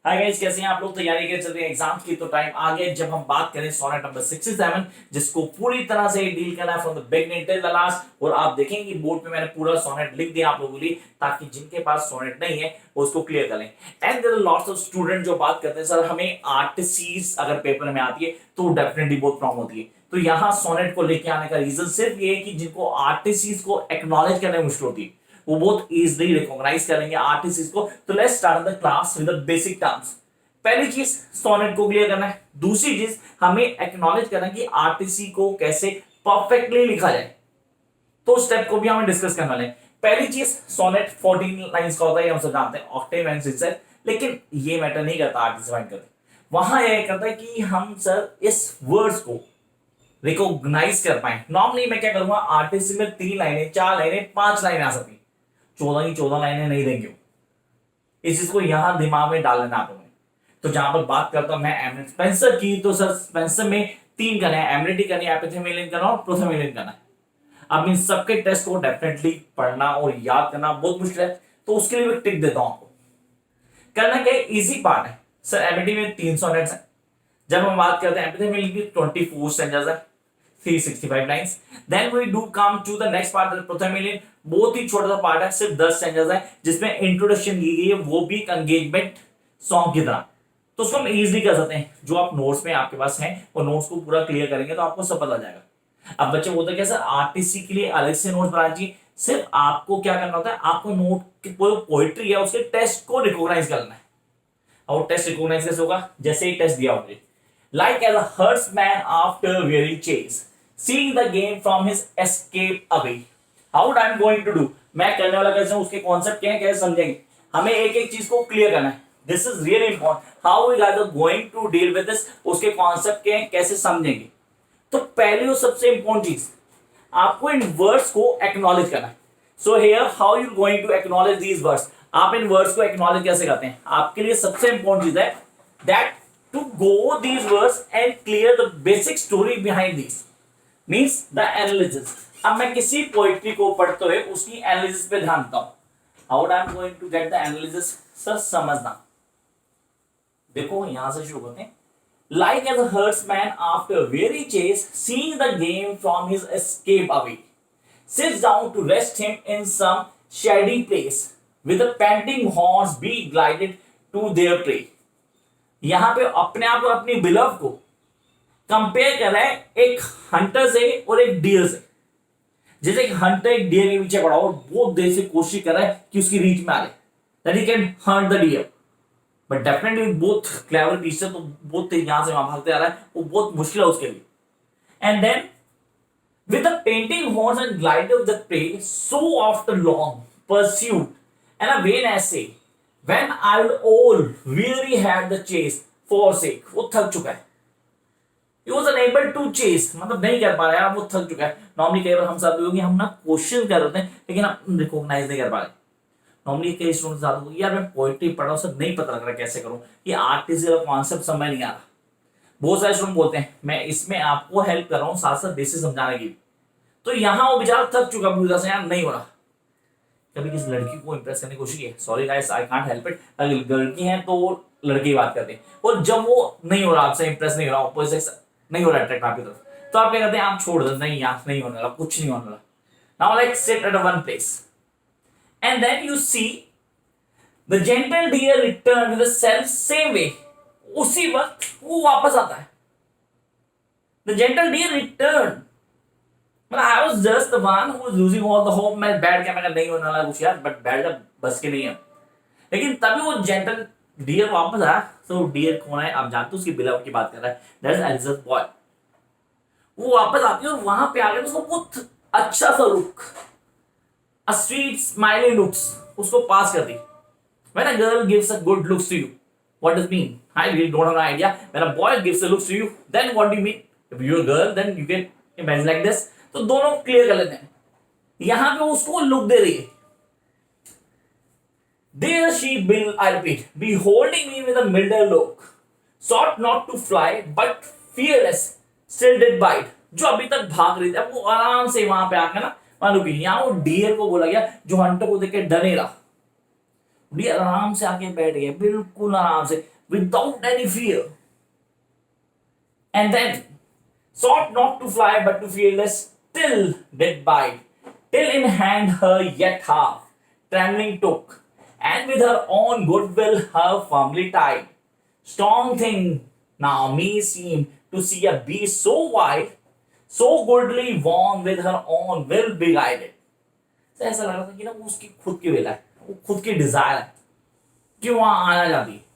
Hi guys, कैसे हैं आप लोग? तैयारी के चल रही है एग्जाम की, तो टाइम आ गया जब हम बात करें सोनेट नंबर 67, जिसको पूरी तरह से डील करना है from the beginning till the last. और आप देखेंगे बोर्ड पे मैंने पूरा सोनेट लिख दिया आप लोगों के लिए, ताकि जिनके पास सोनेट नहीं है वो उसको क्लियर कर लें। And there are lots of student जो बात करते हैं सर हमें आरटीसीज अगर पेपर में आती है तो डेफिनेटली बहुत प्रॉब्लम होती है। तो यहाँ सोनेट को लेके आने का रीजन सिर्फ ये है कि जिनको आरटीसीज को एक्नॉलेज करने में मुश्किल होती है वो बहुत इजीली रिकॉग्नाइज करेंगे आरटीसीज को। तो let's start the class with the basic terms. पहली चीज सोनेट को क्लियर करना है। दूसरी चीज हमें एक्नॉलेज करना है कि आरटीसी को कैसे परफेक्टली लिखा जाए, तो स्टेप को भी हमें डिस्कस करने वाले हैं। पहली चीज सोनेट 14 लाइंस का होता है, हम सब जानते हैं ऑक्टेव एंड सिंसेट, लेकिन ये मैटर नहीं करता आरटीसी फाइंड करते। वहां यह करता है कि हम सर इस वर्ड्स को रिकॉग्नाइज कर पाए। नॉर्मली मैं क्या करूंगा, आरटीसी में 3 लाइनें 4 लाइनें 5 लाइनें आ सकती, 14 की 14 लाइनें नहीं देंगे। इस चीज को यहां दिमाग में डाल लेना आप लोगों ने। तो जहां पर बात करता हूं मैं एमनेट स्पेंसर की, तो सर स्पेंसर में 3 करना है, एमिनिटी करनी है, एपिथेलियन करना और प्रोथेलियन करना है। अब इन सबके टेस्ट को डेफिनेटली पढ़ना और याद करना बहुत मुश्किल है, तो उसके लिए मैं टिक देता हूं आपको। करना क्या, इजी पार्ट है सर। एमिनिटी में 300 नेट्स है। जब हम बात करते हैं एपिथेलियन की 24 स्टेंजास है, 365 lines. Then we do come to the next part prothalamion, बहुत ही छोटा सा पार्ट है, सिर्फ 10 स्टेंजास है, जिसमें इंट्रोडक्शन दी गई है, वो भी एंगेजमेंट सॉन्ग की तरह। तो उसको हम इजीली कर सकते हैं। जो आप नोट्स में आपके पास है वो नोट्स को पूरा क्लियर करेंगे तो आपको सब पता जाएगा। अब बच्चे बोलते हैं क्या सर आरटीसी के लिए अलग से नोट्स बनाना चाहिए? सिर्फ आपको क्या करना होता है, आपको नोट की पोएट्री है उसके टेस्ट को रिकॉग्नाइज करना है। और टेस्ट रिकॉग्नाइज कैसे होगा, जैसे ही टेस्ट दिया होगा, like as a huntsman after weary chase seeing the game from his escape away. How I am going to do, मैं करने वाला कैसे हूं, उसके कॉन्सेप्ट क्या है, कैसे समझेंगे। हमें एक एक चीज को क्लियर करना है। This is really important, how we are going to deal with this, उसके कॉन्सेप्ट क्या है, कैसे समझेंगे। तो पहली और सबसे इंपॉर्टेंट चीज, आपको इन वर्ड्स को एक्नॉलेज करना है। So here how you going to acknowledge these words, आप इन वर्ड्स को एक्नॉलेज कैसे करते हैं। आपके लिए सबसे इंपॉर्टेंट चीज है that to go these words and clear the basic story behind these, means the analysis. अब मैं किसी पोएट्री को पढ़ते हुए उसकी एनालिसिस पे ध्यान देता हूं। How I am going to get the analysis, sir समझना। देखो यहां से शुरू करते हैं। Like as a herdsman after weary chase, seeing the game from his escape away, sits down to rest him in some shady place, with the panting horns be glided to their prey. यहां पे अपने आप और अपनी बिलव को compare कर रहा है एक हंटर से और एक डियर से। जैसे एक हंटर एक डियर के पीछे पड़ा और बहुत देर से कोशिश कर रहा है कि उसकी रीच में आ जाए, that he can hunt the deer. But definitely बहुत क्लेवर टीचर, तो बहुत यहां से वहां भागते आ रहा है, वो बहुत मुश्किल है उसके लिए। And then with the panting horse and glide of the prey so after long pursuit and a vain assay when I will all weary had the chase forsake, वो थक चुका है। He was unable to chase, मतलब नहीं कर पा रहा है, वो थक चुका है। नॉर्मली कई बार हम साथ होगी, हम ना क्वेश्चन कर रहे हैं लेकिन हम रिकॉग्नाइज नहीं कर पा रहे। नॉर्मली कई स्टूडेंट्स ज्यादा होगी, यार मैं पोएट्री पढ़ रहा हूं सर, नहीं पता लग रहा कैसे करूं, ये आर्टिस्ट का कॉन्सेप्ट समझ नहीं आ रहा। बहुत सारे स्टूडेंट बोलते हैं मैं इसमें आपको हेल्प कर रहा हूं साथ साथ बेसिक समझाने की। तो यहां वो बेचारा थक चुका पूरी तरह से, यार नहीं हो रहा। कभी किसी लड़की को इंप्रेस करने की कोशिश की, sorry guys I can't help it, अगर लड़की है तो वो लड़की की बात करते हैं, और जब वो नहीं हो रहा, आपसे इंप्रेस नहीं हो रहा, ऑपोजिट नहीं हो रहा अट्रैक्ट आपकी तरफ, तो आप क्या करते हैं, आप छोड़ देते, नहीं यार नहीं होने वाला, कुछ नहीं होने वाला। Now like sit at one place and then you see The gentle deer returned with the self same way. उसी वक्त वो वापस आता है। The gentle deer returned. मतलब I was just the one who was losing all the hope. मैं बैठ के, मैं नहीं होने वाला कुछ यार, बट बैठ जा, बस के नहीं है। लेकिन तभी वो gentle deer वापस आया। तो डियर कौन है आप जानते हो, उसकी बिलव की बात कर रहा है, that is Elizabeth Boy। वो वापस आती है और वहां पे आके उसको बहुत अच्छा सा look, a sweet smiling looks उसको पास कर दी। When a girl gives a good looks to you, what does it mean? I really don't have an idea. When a boy gives a looks to you, then what do you mean? If you're a girl, then you can imagine like this. तो दोनों clear कर लेते हैं। यहां पे उसको look दे रही है। There she will, I repeat, beholding me with a milder look, sought not to fly, but fearless, still did bite. जो अभी तक भाग रही थी, वो आराम से वहां पे आकर ना वहां रुकी। यहाँ वो डियर को बोला गया जो हंटर को देख के डरे रहा, डियर आराम से आके बैठ गया, बिल्कुल आराम से, without any fear, and then sought not to fly but to fearless, till did bite, till in hand her yet half trembling took, and with her own goodwill her firmly tied. Strong thing now me seem to see a beast so wide, so goodly worn with her own will be guided. तो ऐसा लग रहा था कि ना वो उसकी खुद की विल है, वो खुद की डिजायर है कि वहां आना चाहती है।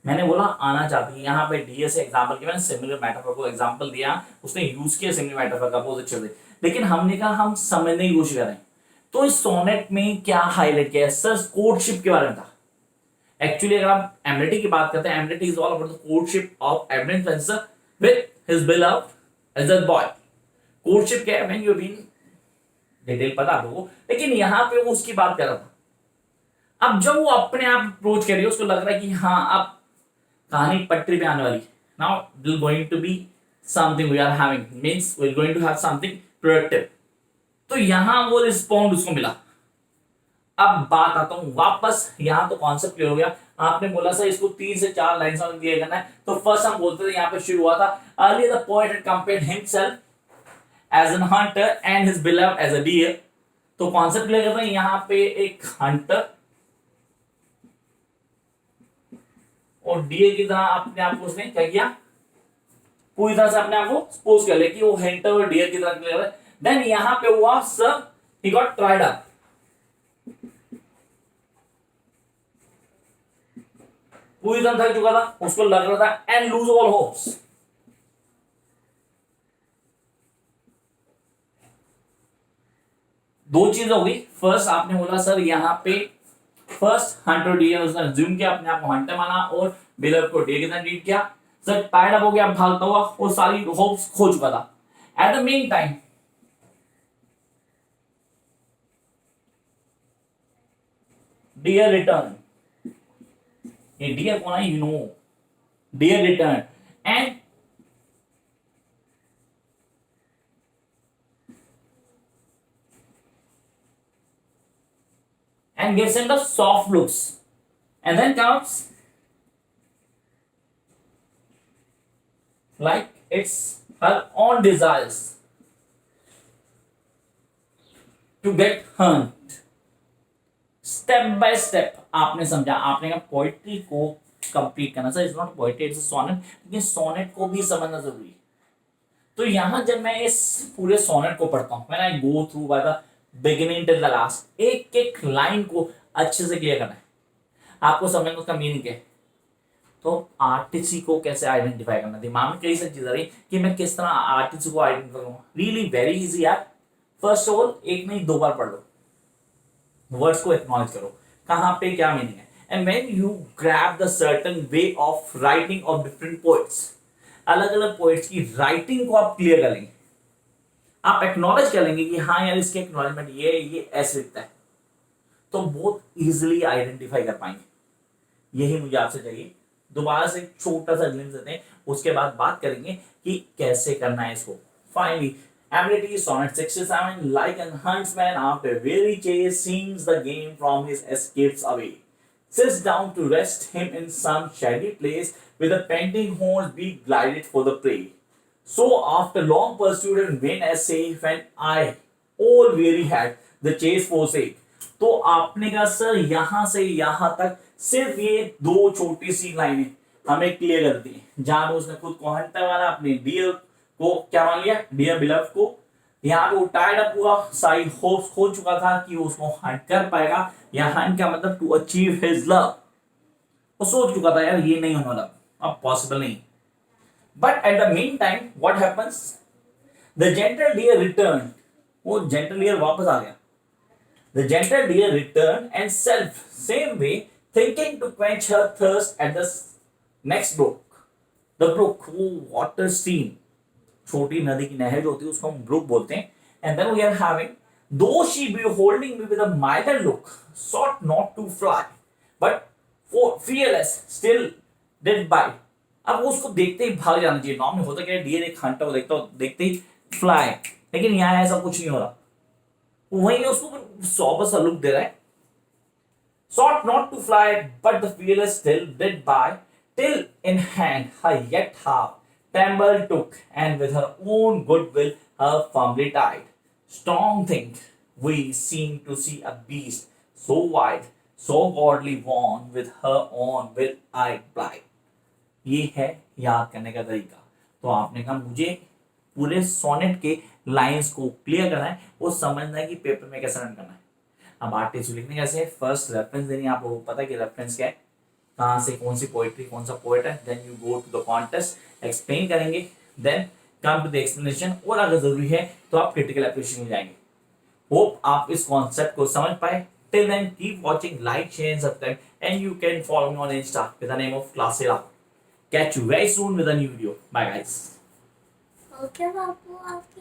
मैंने बोला आना चाहती है, यहाँ पे डीए से एग्जांपल की मैंने सिमिलर मेटाफर को एग्जांपल दिया, उसने यूज किया सिमिलर मेटाफर का बहुत अच्छे से, लेकिन हमने कहा हम समझने की कोशिश करें। तो इस सोनेट में क्या हाईलाइट किया है सर, कोर्टशिप के बारे में था। एक्चुअली अगर आप एमलेटी की बात करते हैं, Amoretti is all about the courtship of Edmund Spenser with his beloved as a boy. Courtship क्या है, व्हेन यू बीन, डिटेल पता आपको, लेकिन यहाँ पे वो उसकी बात कर रहा था। अब जब वो अपने आप अप्रोच कर रही है, उसको लग रहा है कि हाँ अब कहानी पटरी पे आने वाली। Now this going to be something we are having, means we are going to have something productive. तो यहां वो रिस्पॉन्ड उसको मिला। अब बात आता हूं वापस, यहां तो कॉन्सेप्ट क्लियर हो गया। आपने बोला सर इसको 3 से 4 लाइन में दिया करना है, तो फर्स्ट हम बोलते थे यहां पे शुरू हुआ था, earlier the poet had compared himself as an hunter and his beloved as a deer. तो कॉन्सेप्ट क्लियर करते हैं, यहां पे एक हंटर और डियर की तरह अपने आप को उसने क्या किया, पूरी तरह से अपने आप को सपोज कर ले कि वो हंटर और डियर की तरह क्लियर है। देन यहां पे हुआ sir he got tried up, पूरी तरह थक चुका था, उसको लग रहा था एंड लूज ऑल होप्स। दो चीज हो गई, फर्स्ट आपने बोला सर यहां पे फर्स्ट हंटर डियर, उसने अज्यूम किया अपने आप को हंटर माना और बिलव को डियर के साथ ट्रीट किया। सर टायर्ड अप हो गया, भागता हुआ, और सारी होप्स खो चुका था। At the mean time deer return, ये डियर कौन है, you know, deer return and gives him the soft looks, and then comes like it's her own desires to get hunt. Step by step आपने समझा, आपने कहा poetry को complete करना sir, it's not poetry it's sonnet, लेकिन sonnet को भी समझना जरूरी है। तो यहां जब मैं इस पूरे सोनेट को पढ़ता हूं, when I go through by the beginning till the last, एक एक लाइन को अच्छे से क्लियर करना है, आपको समझना उसका मीनिंग क्या है। तो आर्टिस्ट को कैसे आइडेंटिफाई करना, दिमाग में कई सारी चीजें आ रही कि मैं किस तरह आर्टिस्ट को आइडेंटिफाई करूंगा। रियली वेरी इजी यार, फर्स्ट ऑफ ऑल एक नहीं 2 बार पढ़ लो, वर्ड्स को एक्नॉलेज करो कहां पे क्या मीनिंग है, and when you grab the certain way of writing of different poets, अलग अलग पोएट्स की राइटिंग को आप क्लियर कर लेंगे, आप एक्नॉलेज कर लेंगे कि हाँ यार इसके एक्नॉलेजमेंट ये ऐसे लिखता है, तो बहुत इजीली आइडेंटिफाई कर पाएंगे। यही मुझे आपसे चाहिए। दोबारा से छोटा सा ग्लिम्स देते हैं, उसके बाद बात करेंगे कि कैसे करना है इसको। Finally Amity sonnet 67, like an huntsman after weary chase, seems the game from his escapes away, sits down to rest him in some shady place, with the panting horns be glided for the prey. So after long pursuit and vain essay, when I all weary had the chase forsake. तो आपने कहा sir यहां से यहां तक सिर्फ ये 2 छोटी सी लाइनें हमें क्लियर कर दी, जहां उसने खुद को हंटर वाला, अपने डियर को क्या मान लिया, डियर बिलव को, यहाँ पे वो टायर्ड अप हुआ, सारी होप्स खो चुका था कि वो उसको हंट कर पाएगा, या हंट का मतलब टू अचीव हिज लव। वो सोच चुका था यार ये नहीं होने वाला, अब पॉसिबल नहीं। But at the mean time what happens, the gentle deer return, वो जेंटल डियर वापस आ गया। The gentle deer return and self same way, thinking to quench her thirst at the next brook, the brook, वो water stream, छोटी नदी की नहर जो होती है उसको हम ब्रुक बोलते हैं। And then we are having, though she be holding me with a milder look, sought not to fly but for fearless still did bite. अब वो उसको देखते ही भाग जाना चाहिए, नॉर्मली होता क्या है, डियर एक हंटर को देखते ही फ्लाई, लेकिन यहाँ ऐसा कुछ नहीं हो रहा। वहीं उसको सौबर सा लुक दे रहा है, sought not to fly, but the fearless still did buy, till in hand her yet half tremble took, and with her own goodwill her firmly tied. Strong think we seem to see a beast so wide, so godly born, with her own will I blind. ये है याद करने का तरीका। तो आपने कहा मुझे पूरे सोनेट के लाइंस को क्लियर करना है, वो समझना है कि पेपर में कैसे रन करना है। अब आर्टिस्ट लिखने कैसे, फर्स्ट रेफरेंस देनी है, आप लोगों को पता है कि रेफरेंस क्या है, कहाँ से कौन सी पोएट्री कौन सा पोएट है, then you go to the contest, explain करेंगे, then come to the explanation, और अगर जरूरी है तो आप क्रिटिकल एप्रिसिएशन में जाएंगे। होप आप इस कॉन्सेप्ट को समझ पाए। Till then keep watching, like, share and subscribe, and you can follow me on Insta with the name of Classera. Catch you very soon with a new video. Bye guys. Okay बापू आपकी